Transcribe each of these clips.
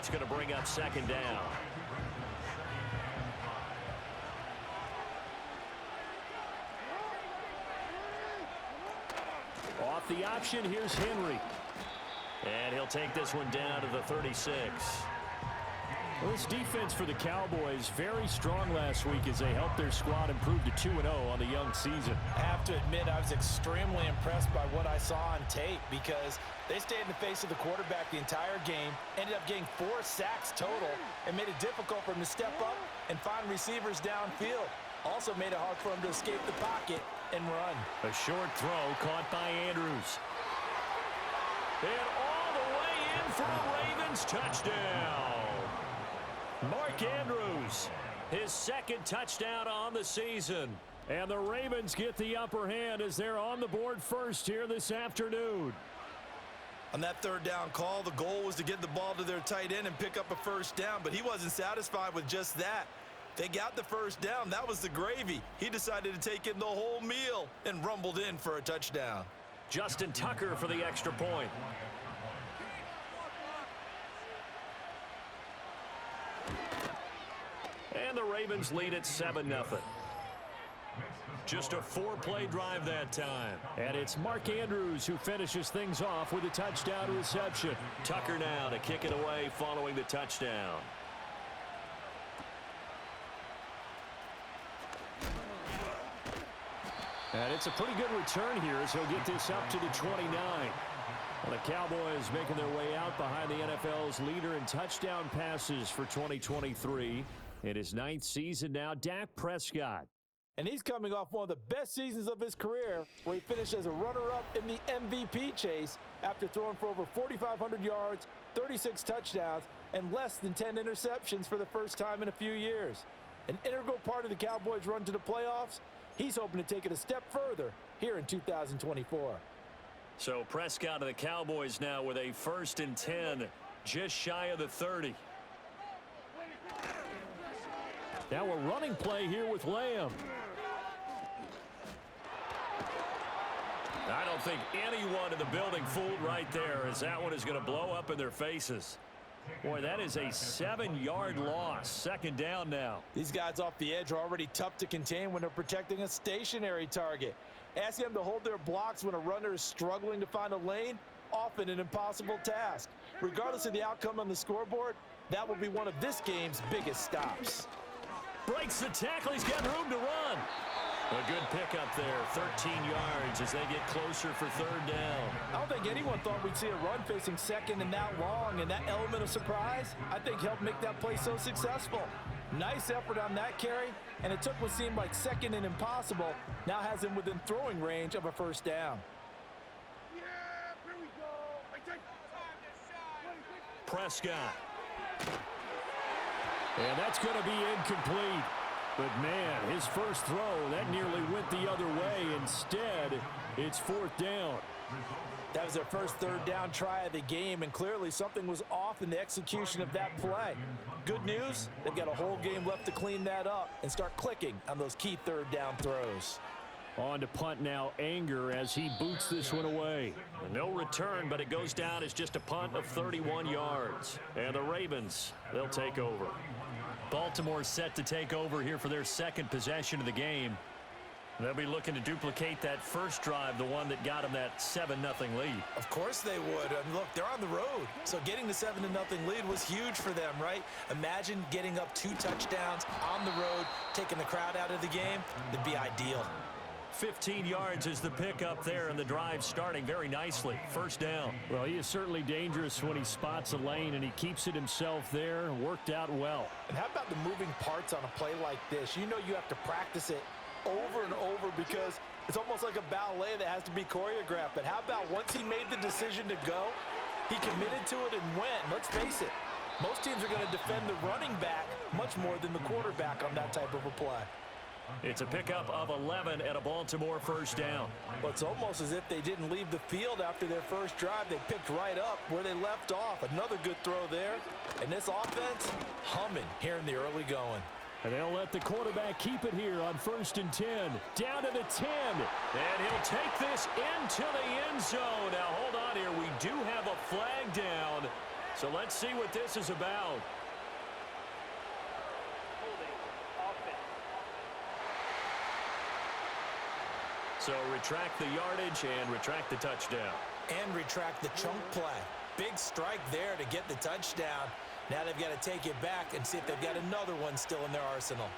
that's going to bring up second down. Off the option, here's Henry. And he'll take this one down to the 36. Well, this defense for the Cowboys, very strong last week as they helped their squad improve to 2-0 on the young season. I have to admit, I was extremely impressed by what I saw on tape because they stayed in the face of the quarterback the entire game, ended up getting 4 sacks total, and made it difficult for him to step up and find receivers downfield. Also made it hard for him to escape the pocket and run. A short throw caught by Andrews. And all the way in for a Ravens touchdown. Mark Andrews, his second touchdown on the season. And the Ravens get the upper hand as they're on the board first here this afternoon. On that third down call, the goal was to get the ball to their tight end and pick up a first down, but he wasn't satisfied with just that. They got the first down. That was the gravy. He decided to take in the whole meal and rumbled in for a touchdown. Justin Tucker for the extra point. And the Ravens lead at 7-0. Just a 4-play drive that time. And it's Mark Andrews who finishes things off with a touchdown reception. Tucker now to kick it away following the touchdown. And it's a pretty good return here as he'll get this up to the 29. Well, the Cowboys making their way out behind the NFL's leader in touchdown passes for 2023. In his 9th season now, Dak Prescott. And he's coming off one of the best seasons of his career, where he finished as a runner-up in the MVP chase after throwing for over 4,500 yards, 36 touchdowns, and less than 10 interceptions for the first time in a few years. An integral part of the Cowboys' run to the playoffs. He's hoping to take it a step further here in 2024. So Prescott of the Cowboys now with a 1st and 10, just shy of the 30. Now a running play here with Lamb. I don't think anyone in the building fooled right there, as that one is going to blow up in their faces. Boy, that is a 7-yard loss. Second down now. These guys off the edge are already tough to contain when they're protecting a stationary target. Asking them to hold their blocks when a runner is struggling to find a lane, often an impossible task. Regardless of the outcome on the scoreboard, that will be one of this game's biggest stops. Breaks the tackle. He's got room to run. A good pickup there, 13 yards as they get closer for third down. I don't think anyone thought we'd see a run facing second and that long, and that element of surprise, I think, helped make that play so successful. Nice effort on that carry, and it took what seemed like second and impossible, now has him within throwing range of a first down. Prescott. And that's going to be incomplete. But, man, his first throw, that nearly went the other way. Instead, it's 4th down. That was their first third down try of the game, and clearly something was off in the execution of that play. Good news, they've got a whole game left to clean that up and start clicking on those key third down throws. On to punt now, Anger, as he boots this one away. No return, but it goes down as just a punt of 31 yards. And the Ravens, they'll take over. Baltimore set to take over here for their second possession of the game. They'll be looking to duplicate that first drive, the one that got them that 7-0 lead. Of course they would. I mean, look, they're on the road. So getting the 7-0 lead was huge for them, right? Imagine getting up 2 touchdowns on the road, taking the crowd out of the game. It'd be ideal. 15 yards is the pickup there, and the drive starting very nicely. First down. Well, he is certainly dangerous when he spots a lane, and he keeps it himself there. Worked out well. And how about the moving parts on a play like this? You know you have to practice it over and over because it's almost like a ballet that has to be choreographed. But how about once he made the decision to go, he committed to it and went. Let's face it, most teams are going to defend the running back much more than the quarterback on that type of a play. It's a pickup of 11 and a Baltimore first down. Well, it's almost as if they didn't leave the field after their first drive. They picked right up where they left off. Another good throw there. And this offense humming here in the early going. And they'll let the quarterback keep it here on 1st and 10. Down to the 10. And he'll take this into the end zone. Now, hold on here. We do have a flag down. So let's see what this is about. So retract the yardage and retract the touchdown. And retract the chunk play. Big strike there to get the touchdown. Now they've got to take it back and see if they've got another one still in their arsenal.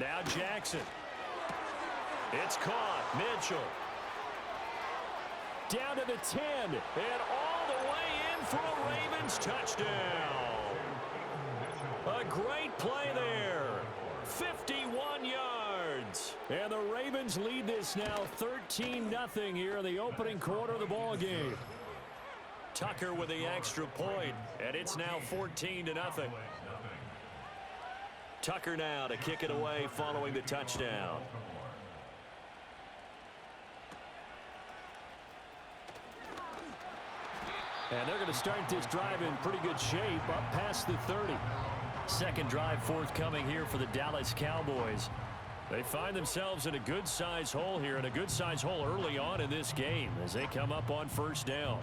Now Jackson. It's caught. Mitchell. Down to the 10. And all the way in for a Ravens touchdown. A great play there. 51 yards. And the Ravens lead this now 13-0 here in the opening quarter of the ball game. Tucker with the extra point, and it's now 14-0. Tucker now to kick it away following the touchdown. And they're going to start this drive in pretty good shape up past the 30. Second drive forthcoming here for the Dallas Cowboys. They find themselves in a good-sized hole here, and a good-sized hole early on in this game as they come up on first down.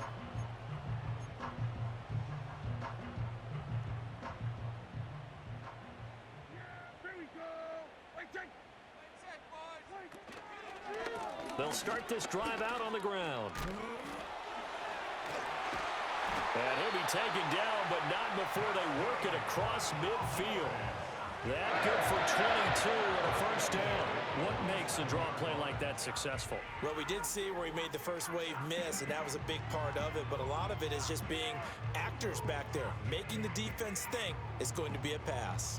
They'll start this drive out on the ground. And he'll be taken down, but not before they work it across midfield. That good for 22 and a first down. What makes a draw play like that successful? Well, we did see where he made the first wave miss, and that was a big part of it. But a lot of it is just being actors back there. Making the defense think it's going to be a pass.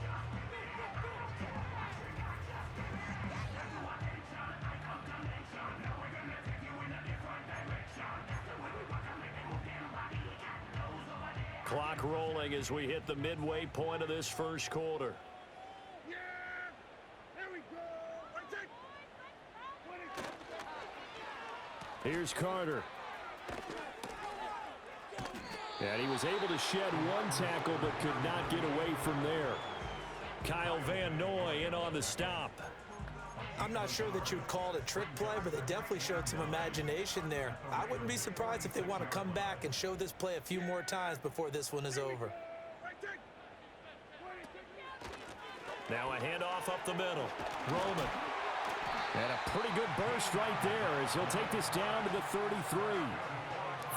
Clock rolling as we hit the midway point of this first quarter. Here's Carter. And he was able to shed one tackle but could not get away from there. Kyle Van Noy in on the stop. I'm not sure that you'd call it a trick play, but they definitely showed some imagination there. I wouldn't be surprised if they want to come back and show this play a few more times before this one is over. Now a handoff up the middle. Roman. And a pretty good burst right there as he'll take this down to the 33.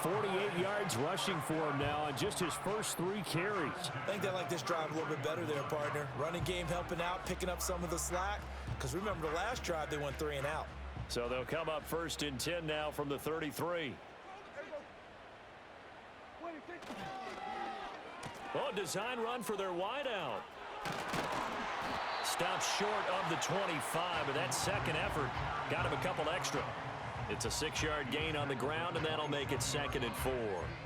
48 yards rushing for him now on just his first 3 carries. I think they like this drive a little bit better there, partner. Running game helping out, picking up some of the slack. Because remember, the last drive they went 3 and out. So they'll come up first and 10 now from the 33. Oh, design run for their wideout. Stops short of the 25, but that second effort got him a couple extra. It's a 6-yard gain on the ground, and that'll make it 2nd and 4.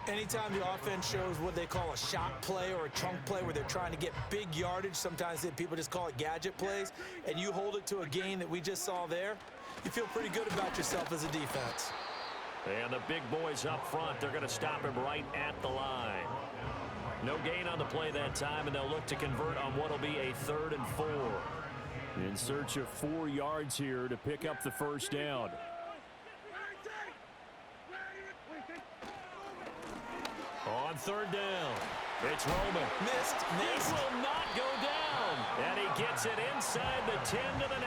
Anytime the offense shows what they call a shot play or a chunk play where they're trying to get big yardage, sometimes people just call it gadget plays, and you hold it to a gain that we just saw there, you feel pretty good about yourself as a defense. And the big boys up front, they're going to stop him right at the line. No gain on the play that time, and they'll look to convert on what will be a 3rd and 4. In search of 4 yards here to pick up the first down. On 3rd down, it's Roman. Missed. This will not go down. And he gets it inside the 10 to the 9.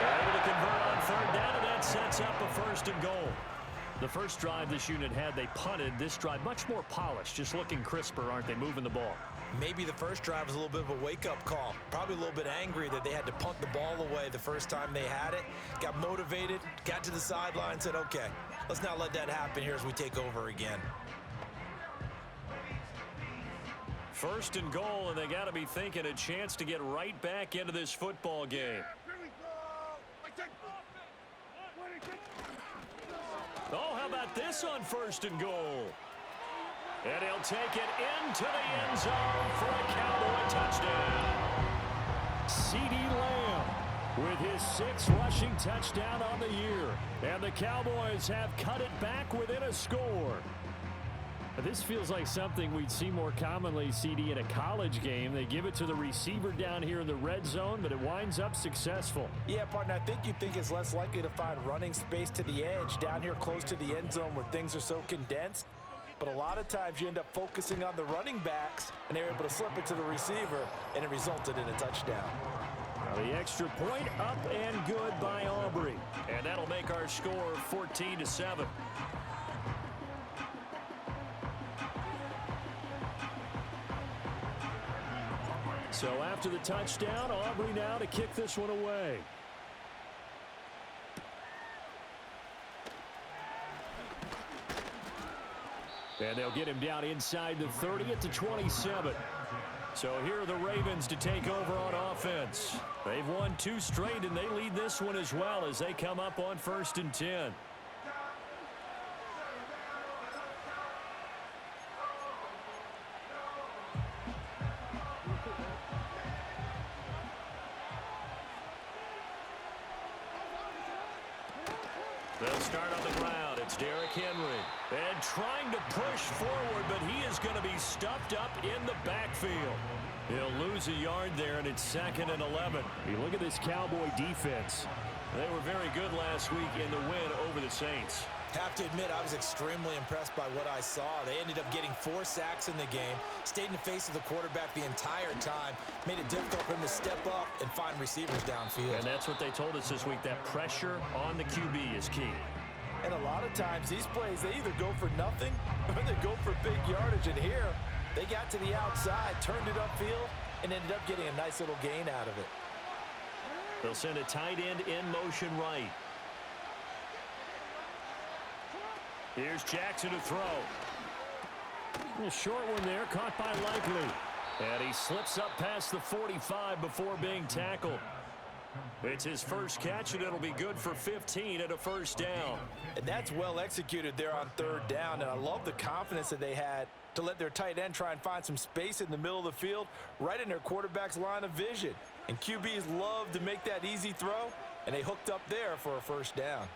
They're able to convert on 3rd down, and that sets up a 1st and goal. The first drive this unit had, they punted. This drive, much more polished, just looking crisper, aren't they, moving the ball? Maybe the first drive was a little bit of a wake-up call. Probably a little bit angry that they had to punt the ball away the first time they had it. Got motivated, got to the sideline, said, okay, let's not let that happen here as we take over again. 1st and goal, and they got to be thinking a chance to get right back into this football game. Oh, how about this on 1st and goal? And he'll take it into the end zone for a Cowboy touchdown. CeeDee Lamb with his 6th rushing touchdown on the year. And the Cowboys have cut it back within a score. This feels like something we'd see more commonly, CD, in a college game. They give it to the receiver down here in the red zone, but it winds up successful. Yeah, partner, I think you think it's less likely to find running space to the edge down here close to the end zone where things are so condensed. But a lot of times you end up focusing on the running backs, and they're able to slip it to the receiver, and it resulted in a touchdown. The extra point up and good by Aubrey. And that'll make our score 14-7. So after the touchdown, Aubrey now to kick this one away. And they'll get him down inside the 30 at the 27. So here are the Ravens to take over on offense. They've won 2 straight, and they lead this one as well as they come up on 1st and 10. They'll start on the ground. It's Derrick Henry. And trying to push forward, but he is going to be stuffed up in the backfield. He'll lose a yard there, and it's 2nd and 11. You look at this Cowboy defense. They were very good last week in the win over the Saints. Have to admit, I was extremely impressed by what I saw. They ended up getting 4 sacks in the game, stayed in the face of the quarterback the entire time, made it difficult for him to step up and find receivers downfield. And that's what they told us this week, that pressure on the QB is key. And a lot of times, these plays, they either go for nothing or they go for big yardage. And here, they got to the outside, turned it upfield, and ended up getting a nice little gain out of it. They'll send a tight end in motion right. Here's Jackson to throw. A short one there, caught by Likely. And he slips up past the 45 before being tackled. It's his first catch, and it'll be good for 15 and a first down. And that's well executed there on 3rd down, and I love the confidence that they had to let their tight end try and find some space in the middle of the field, right in their quarterback's line of vision. And QBs love to make that easy throw, and they hooked up there for a first down.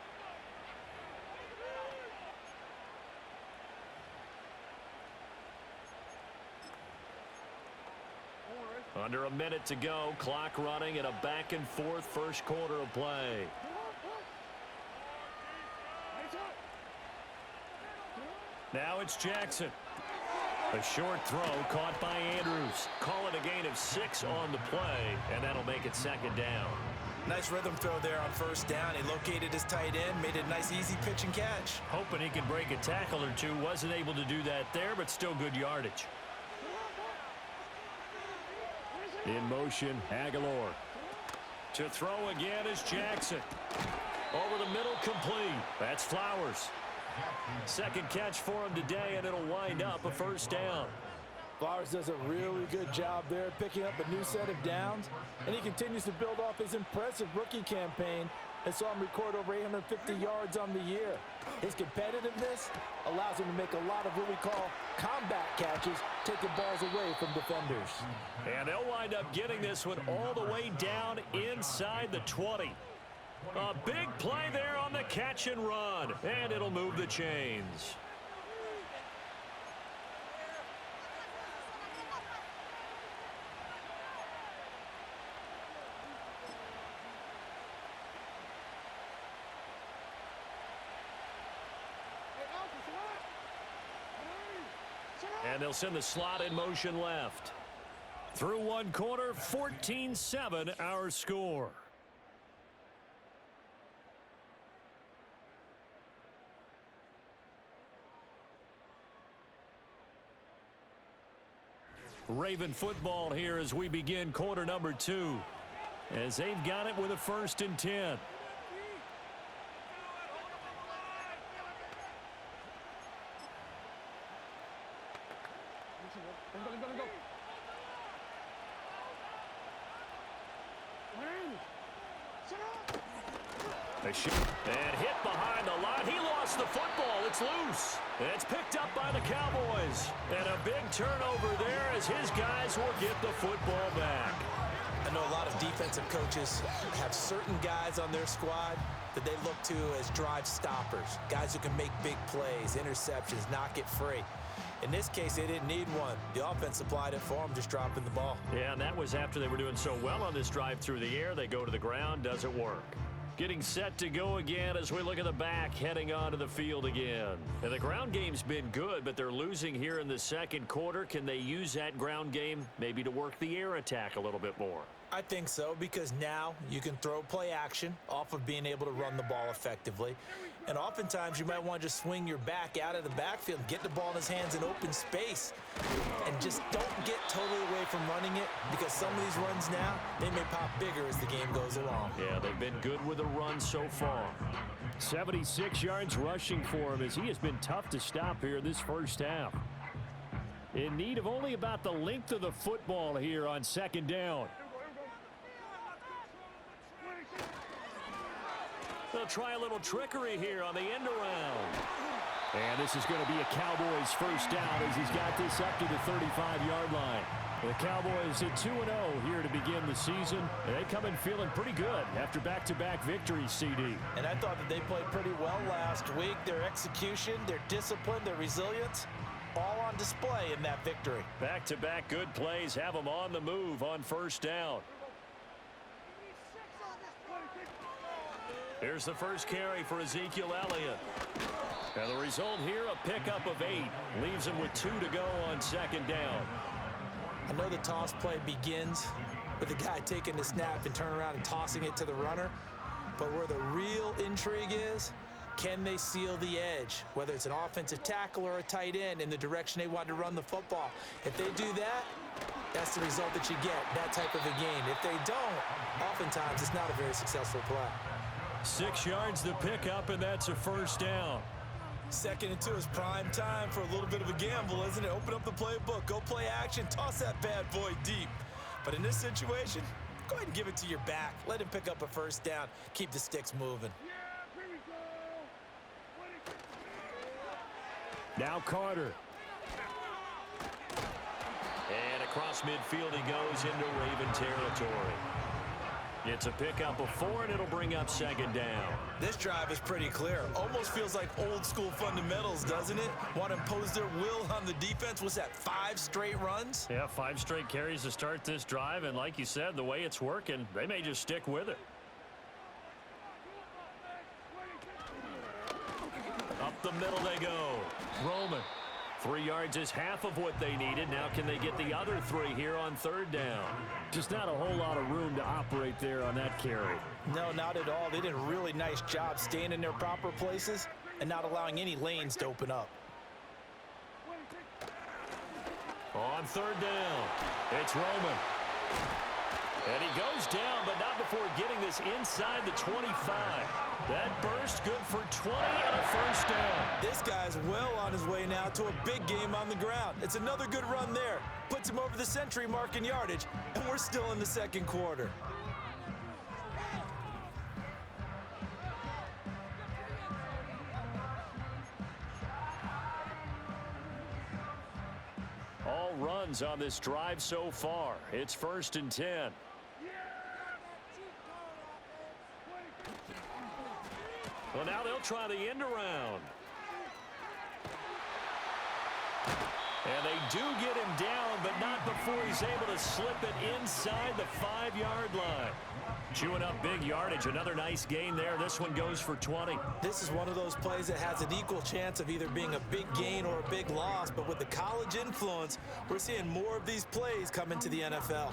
Under a minute to go, clock running, and a back-and-forth first quarter of play. Now it's Jackson. A short throw caught by Andrews. Call it a gain of 6 on the play, and that'll make it 2nd down. Nice rhythm throw there on 1st down. He located his tight end, made it a nice easy pitch and catch. Hoping he could break a tackle or two. Wasn't able to do that there, but still good yardage. In motion, Aguilar. To throw again is Jackson. Over the middle, complete. That's Flowers. 2nd catch for him today, and it'll wind up a first down. Flowers does a really good job there picking up a new set of downs, and he continues to build off his impressive rookie campaign and saw him record over 850 yards on the year. His competitiveness allows him to make a lot of what we call combat catches, taking balls away from defenders. And they'll wind up getting this one all the way down inside the 20. A big play there on the catch and run, and it'll move the chains. And they'll send the slot in motion left. Through one quarter, 14-7 our score. Raven football here as we begin quarter number 2. As they've got it with a 1st and 10. And hit behind the line. He lost the football. It's loose. It's picked up by the Cowboys. And a big turnover there as his guys will get the football back. I know a lot of defensive coaches have certain guys on their squad that they look to as drive stoppers, guys who can make big plays, interceptions, knock it free. In this case, they didn't need one. The offense supplied it for them, just dropping the ball. Yeah, and that was after they were doing so well on this drive through the air. They go to the ground, doesn't work. Getting set to go again as we look at the back, heading onto the field again. And the ground game's been good, but they're losing here in the second quarter. Can they use that ground game maybe to work the air attack a little bit more? I think so, because now you can throw play action off of being able to run the ball effectively. And oftentimes you might want to just swing your back out of the backfield, get the ball in his hands in open space, and just don't get totally away from running it, because some of these runs now, they may pop bigger as the game goes along. Yeah, they've been good with the run so far. 76 yards rushing for him as he has been tough to stop here this first half. In need of only about the length of the football here on second down. They'll try a little trickery here on the end around. And this is going to be a Cowboys first down as he's got this up to the 35-yard line. The Cowboys at 2-0 here to begin the season. And they come in feeling pretty good after back-to-back victories, CD. And I thought that they played pretty well last week. Their execution, their discipline, their resilience, all on display in that victory. Back-to-back good plays have them on the move on first down. Here's the first carry for Ezekiel Elliott. And the result here, a pickup of 8. Leaves him with 2 to go on second down. I know the toss play begins with the guy taking the snap and turning around and tossing it to the runner. But where the real intrigue is, can they seal the edge? Whether it's an offensive tackle or a tight end in the direction they want to run the football. If they do that, that's the result that you get, that type of a game. If they don't, oftentimes it's not a very successful play. 6 yards to pick up, and that's a first down. 2nd and 2 is prime time for a little bit of a gamble, isn't it? Open up the playbook, go play action, toss that bad boy deep. But in this situation, go ahead and give it to your back. Let him pick up a first down. Keep the sticks moving. Now Carter. And across midfield he goes into Raven territory. It's a pickup of 4, and it'll bring up second down. This drive is pretty clear. Almost feels like old school fundamentals, doesn't it? Want to impose their will on the defense. What's that, 5 straight runs? Yeah, 5 straight carries to start this drive, and like you said, the way it's working, they may just stick with it. Up the middle they go. Roman. 3 yards is half of what they needed. Now can they get the other 3 here on third down? Just not a whole lot of room to operate there on that carry. No, not at all. They did a really nice job staying in their proper places and not allowing any lanes to open up. On third down, it's Roman. And he goes down, but not before getting this inside the 25. That burst good for 20 and a first down. This guy's well on his way now to a big game on the ground. It's another good run there. Puts him over the century mark in yardage, and we're still in the second quarter. All runs on this drive so far. It's 1st and 10. Well, now they'll try the end around. And they do get him down, but not before he's able to slip it inside the 5-yard line. Chewing up big yardage. Another nice gain there. This one goes for 20. This is one of those plays that has an equal chance of either being a big gain or a big loss, but with the college influence, we're seeing more of these plays come into the NFL.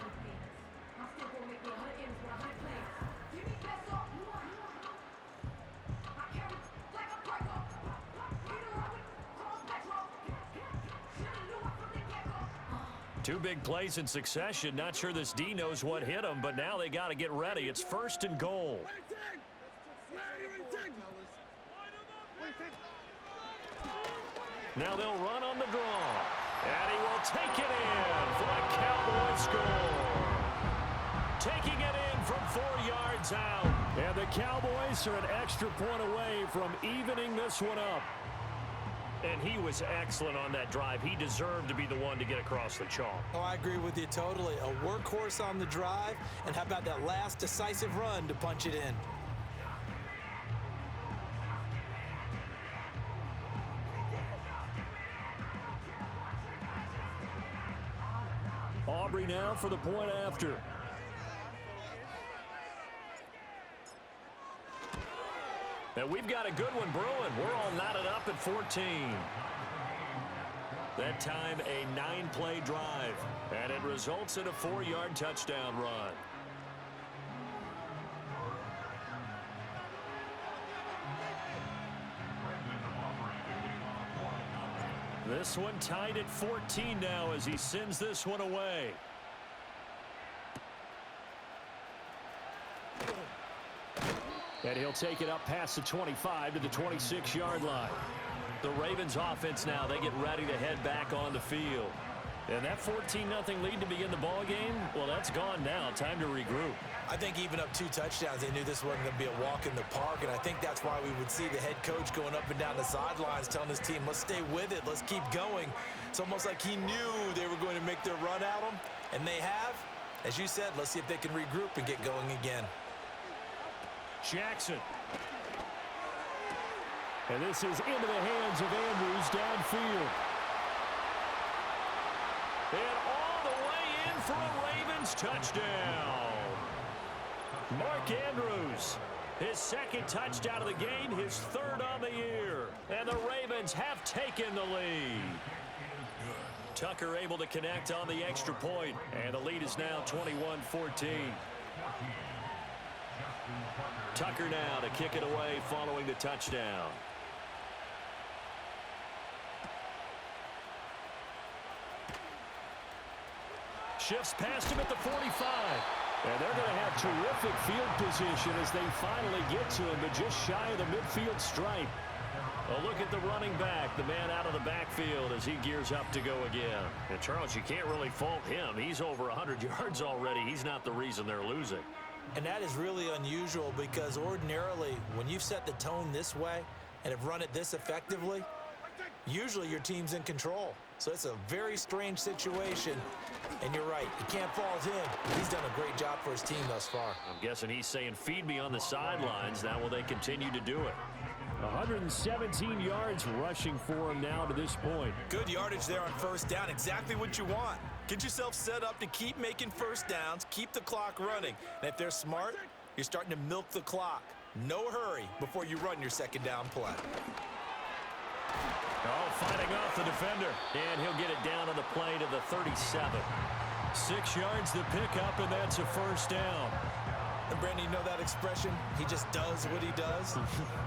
Two big plays in succession. Not sure this D knows what hit him, but now they got to get ready. It's 1st and goal. Now they'll run on the draw. And he will take it in for a Cowboy score. Taking it in from 4 yards out. And the Cowboys are an extra point away from evening this one up. And he was excellent on that drive. He deserved to be the one to get across the chalk. Oh, I agree with you totally. A workhorse on the drive, and how about that last decisive run to punch it in? Aubrey now for the point after. And we've got a good one brewing. We're all knotted up at 14. That time a 9-play drive. And it results in a 4-yard touchdown run. This one tied at 14 now as he sends this one away. And he'll take it up past the 25 to the 26-yard line. The Ravens offense now, they get ready to head back on the field. And that 14-0 lead to begin the ball game, well, that's gone now. Time to regroup. I think even up 2 touchdowns, they knew this wasn't going to be a walk in the park, and I think that's why we would see the head coach going up and down the sidelines telling his team, let's stay with it, let's keep going. It's almost like he knew they were going to make their run at him, and they have. As you said, let's see if they can regroup and get going again. Jackson. And this is into the hands of Andrews downfield. And all the way in for a Ravens touchdown. Mark Andrews, his second touchdown of the game, his third on the year. And the Ravens have taken the lead. Tucker able to connect on the extra point, and the lead is now 21-14. Tucker now to kick it away following the touchdown. Shifts past him at the 45. And they're going to have terrific field position as they finally get to him, but just shy of the midfield stripe. A look at the running back, the man out of the backfield as he gears up to go again. And Charles, you can't really fault him. He's over 100 yards already. He's not the reason they're losing. And that is really unusual because ordinarily when you've set the tone this way and have run it this effectively, usually your team's in control. So it's a very strange situation. And you're right, you can't fault him. He's done a great job for his team thus far. I'm guessing he's saying, feed me on the sidelines. Now will they continue to do it? 117 yards rushing for him now to this point. Good yardage there on first down. Exactly what you want. Get yourself set up to keep making first downs, keep the clock running. And if they're smart, you're starting to milk the clock. No hurry before you run your second down play. Oh, fighting off the defender. And he'll get it down on the play to the 37. 6 yards to pick up, and that's a first down. And Brandon, you know that expression? He just does what he does.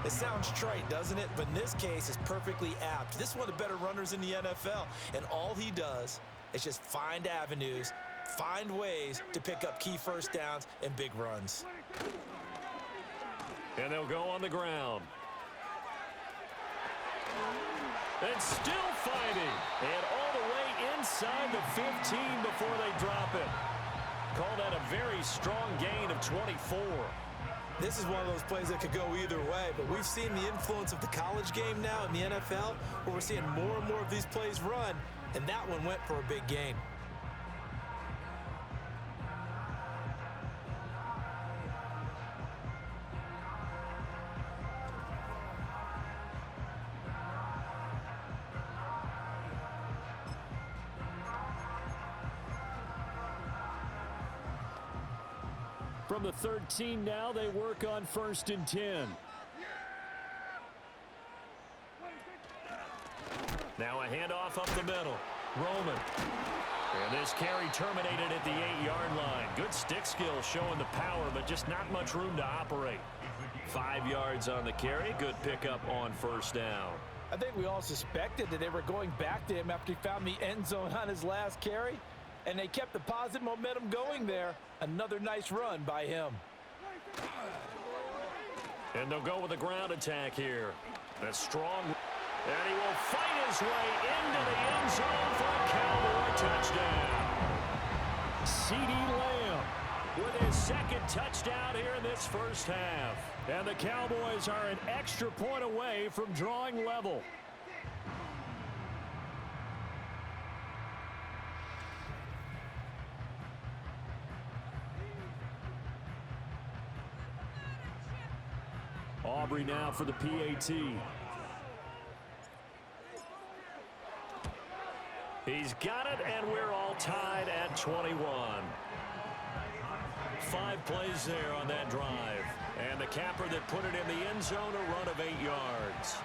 It sounds trite, doesn't it? But in this case, it's perfectly apt. This is one of the better runners in the NFL. And all he does is just find avenues, find ways to pick up key first downs and big runs. And they'll go on the ground. And still fighting. And all the way inside the 15 before they drop it. Call that a very strong gain of 24. This is one of those plays that could go either way, but we've seen the influence of the college game now in the NFL, where we're seeing more and more of these plays run, and that one went for a big gain. From the 13 now, they work on 1st and 10. Now a handoff up the middle. Roman. And this carry terminated at the 8-yard line. Good stick skill showing the power, but just not much room to operate. 5 yards on the carry. Good pickup on first down. I think we all suspected that they were going back to him after he found the end zone on his last carry. And they kept the positive momentum going there. Another nice run by him. And they'll go with a ground attack here. That's strong. And he will fight his way into the end zone for a Cowboy touchdown. CeeDee Lamb with his second touchdown here in this first half. And the Cowboys are an extra point away from drawing level. Aubrey now for the PAT. He's got it, and we're all tied at 21. 5 plays there on that drive. And the capper that put it in the end zone, a run of 8 yards.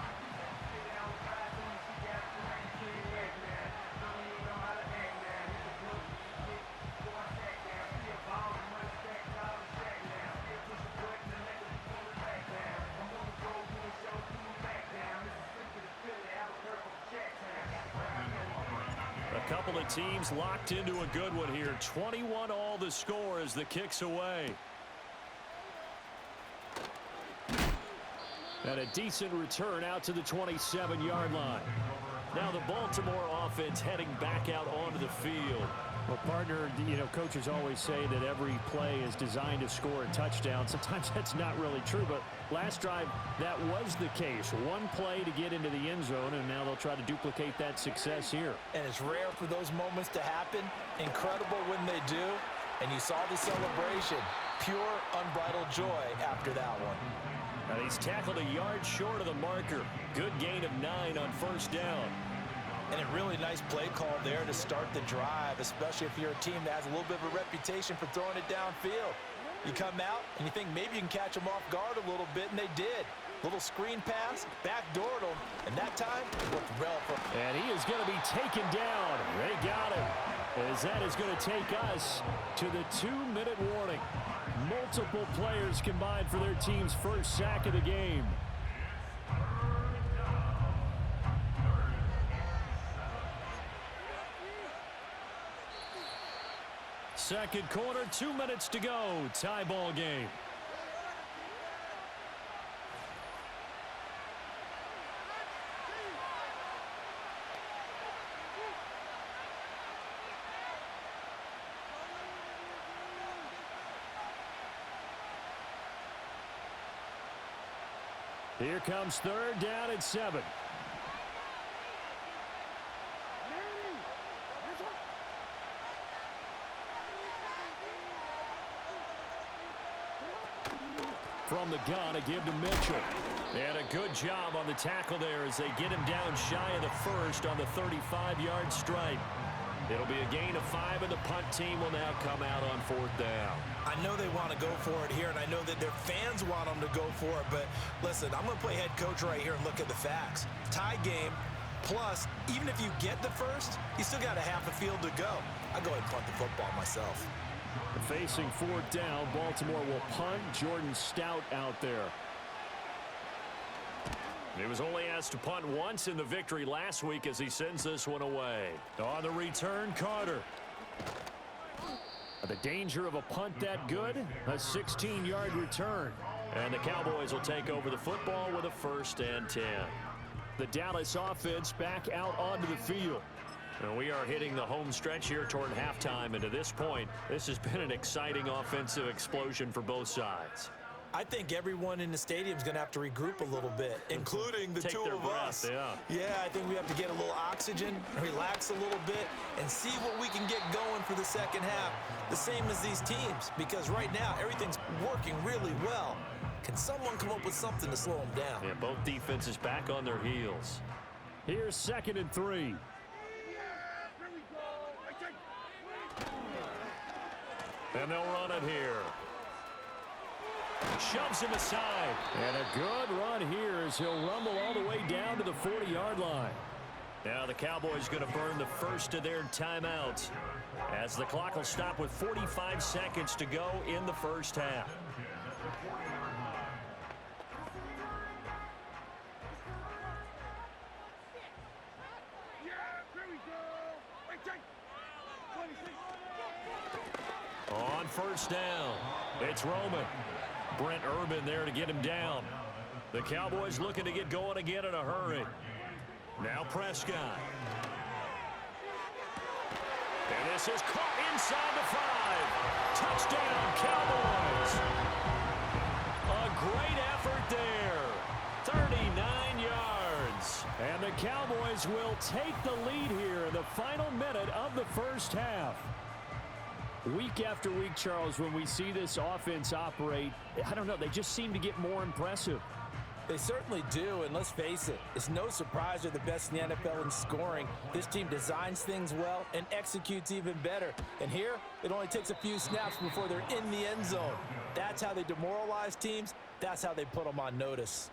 A couple of teams locked into a good one here. 21 all the score as the kick's away. And a decent return out to the 27-yard line. Now the Baltimore offense heading back out onto the field. Well, partner, coaches always say that every play is designed to score a touchdown. Sometimes that's not really true, but last drive, that was the case. One play to get into the end zone, and now they'll try to duplicate that success here. And it's rare for those moments to happen. Incredible when they do. And you saw the celebration. Pure, unbridled joy after that one. And he's tackled a yard short of the marker. Good gain of 9 on first down. And a really nice play call there to start the drive, especially if you're a team that has a little bit of a reputation for throwing it downfield. You come out and you think maybe you can catch them off guard a little bit, and they did. Little screen pass, backdoored them, and that time it worked well for him. And he is going to be taken down. They got him. As that is going to take us to the 2-minute warning. Multiple players combined for their team's first sack of the game. Second quarter, 2 minutes to go. Tie ball game. Here comes third down at 7. From the gun, a give to Mitchell. And a good job on the tackle there as they get him down shy of the first on the 35-yard stripe. It'll be a gain of 5, and the punt team will now come out on 4th down. I know they want to go for it here, and I know that their fans want them to go for it, but listen, I'm going to play head coach right here and look at the facts. Tie game, plus, even if you get the first, you still got a half a field to go. I go ahead and punt the football myself. Facing 4th down, Baltimore will punt. Jordan Stout out there. He was only asked to punt once in the victory last week as he sends this one away. On the return, Carter. The danger of a punt that good? A 16-yard return. And the Cowboys will take over the football with a 1st and 10. The Dallas offense back out onto the field. And we are hitting the home stretch here toward halftime. And to this point, this has been an exciting offensive explosion for both sides. I think everyone in the stadium is going to have to regroup a little bit, including the two of us. Yeah, I think we have to get a little oxygen, relax a little bit, and see what we can get going for the second half. The same as these teams, because right now everything's working really well. Can someone come up with something to slow them down? Yeah, both defenses back on their heels. Here's 2nd and 3. And they'll run it here. Shoves him aside. And a good run here as he'll rumble all the way down to the 40-yard line. Now the Cowboys going to burn the first of their timeouts as the clock will stop with 45 seconds to go in the first half. On first down, it's Roman. Brent Urban there to get him down. The Cowboys looking to get going again in a hurry. Now Prescott. And this is caught inside the 5. Touchdown, Cowboys. A great effort there. 39 yards. And the Cowboys will take the lead here in the final minute of the first half. Week after week, Charles, when we see this offense operate, I don't know, they just seem to get more impressive. They certainly do, and let's face it, it's no surprise they're the best in the NFL in scoring. This team designs things well and executes even better. And here, it only takes a few snaps before they're in the end zone. That's how they demoralize teams. That's how they put them on notice.